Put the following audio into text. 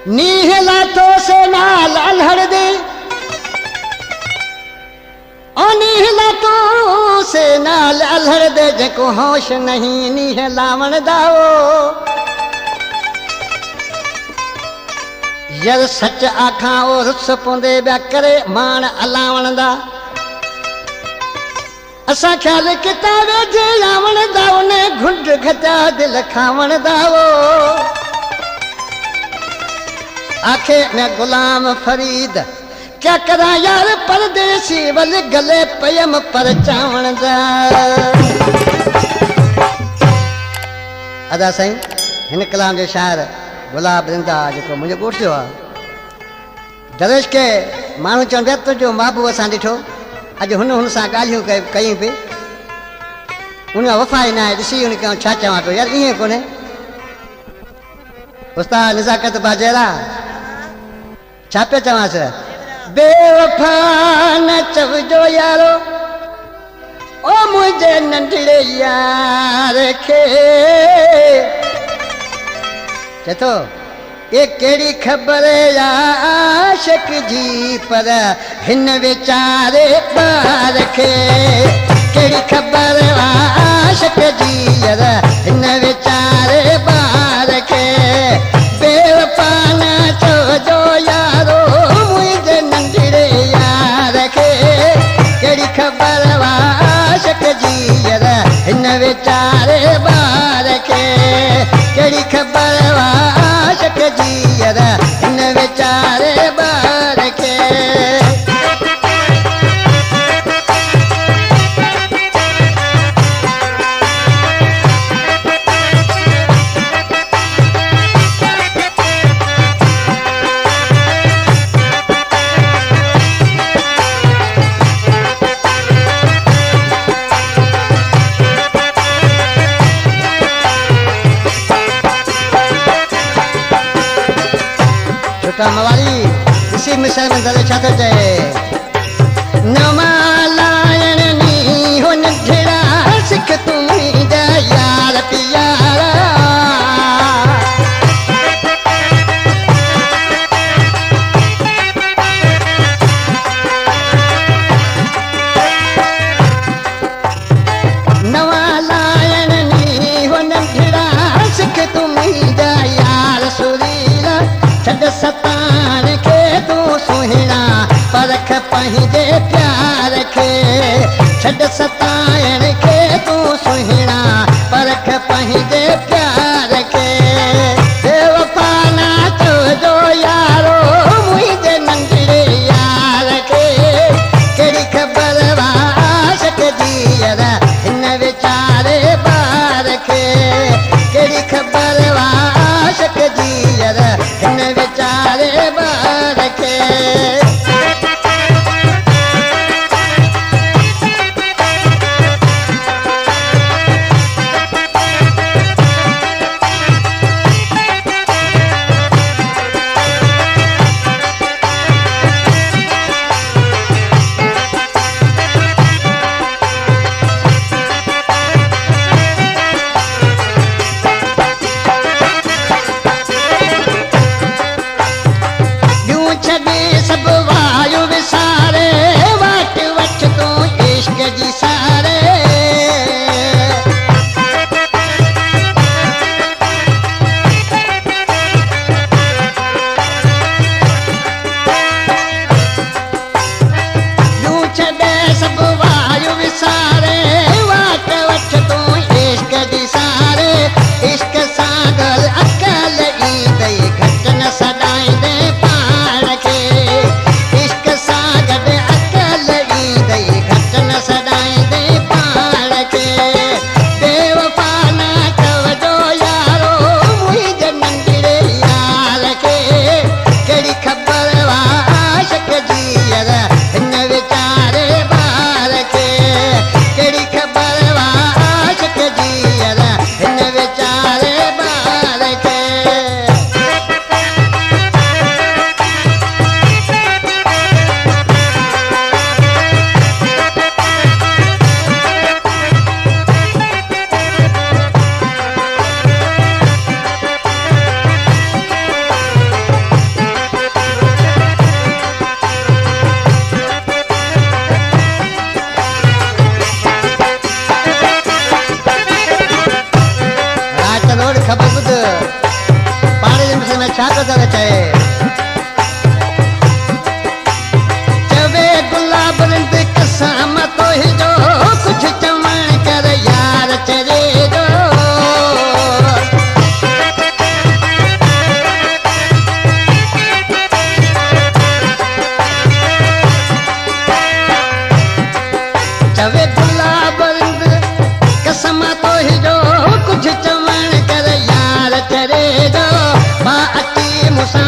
नीहला तो से नाल अलहड़ दे नीहला तो से नाल अलहड़ दे जेको होश नहीं नीह लावण दाओ जद सच आखां ओ रुस पोंदे ब्या करे मान अलावण दा असा ख्याल किताबे जे लावण दाओ ने घुंड घटा दिल खावण दाओ आखे मैं गुलाम फरीद क्या करा यार परदेसी वल गले पयम पर चावण दा अदा साईं हिन कलाम जो शायर गुलाब जिंदा जेको मुझे ॻोठ जो आहे दरेश के माण्हू चवनि पिया तुंहिंजो महबूब असां ॾिठो अॼु हुन सां ॻाल्हियूं कयूं पई उन वफ़ा ई न आहे ॾिसी हुन खे छा चवां पियो यार ईअं कोन्हे उस्ताद निज़ाकत बाजेरा छा पिया चवांसि बेवफा न चवजो यारो ओ मुंहिंजे नंढड़े यार खे चए थो ये कहिड़ी ख़बर आशिक जी पर हिन वीचारे ॿार खे कहिड़ी ख़बर आशिक जी यार हिन वीचारे ॿार खे बेवफा न चवजो यारो मुंहिंजे नंढड़े यार खे कहिड़ी ख़बर आशिक जी यार हिन वीचारे ॿार खे कहिड़ी ख़बर आशिक जी यार हिन वीचारे ॿार खे मवाली इसी मिसाल में दर छा थो चए नवालायण नी हो नंढड़ा सिख तूं मुंहिंजा यार प्यारा नवालायण नी हो नंढड़ा सिख तूं मुंहिंजा यार सुरीला छॾ सतान खे तूं सुहिणा परख पंहिंजे प्यार खे छॾ सताइण खे तूं सुहिणा परख पंहिंजे प्यार खे बेवफा न चवजो यारो मुंहिंजे नंढड़े यार खे कहिड़ी ख़बर आशिक जी यार हिन वीचारे ॿार खे कहिड़ी ख़बर आशिक जी यार हिन वीचारे ॿार खे वे गुलाब कसम तो ही जो कुछ चवण कर यार चरे जो मां अची मुसा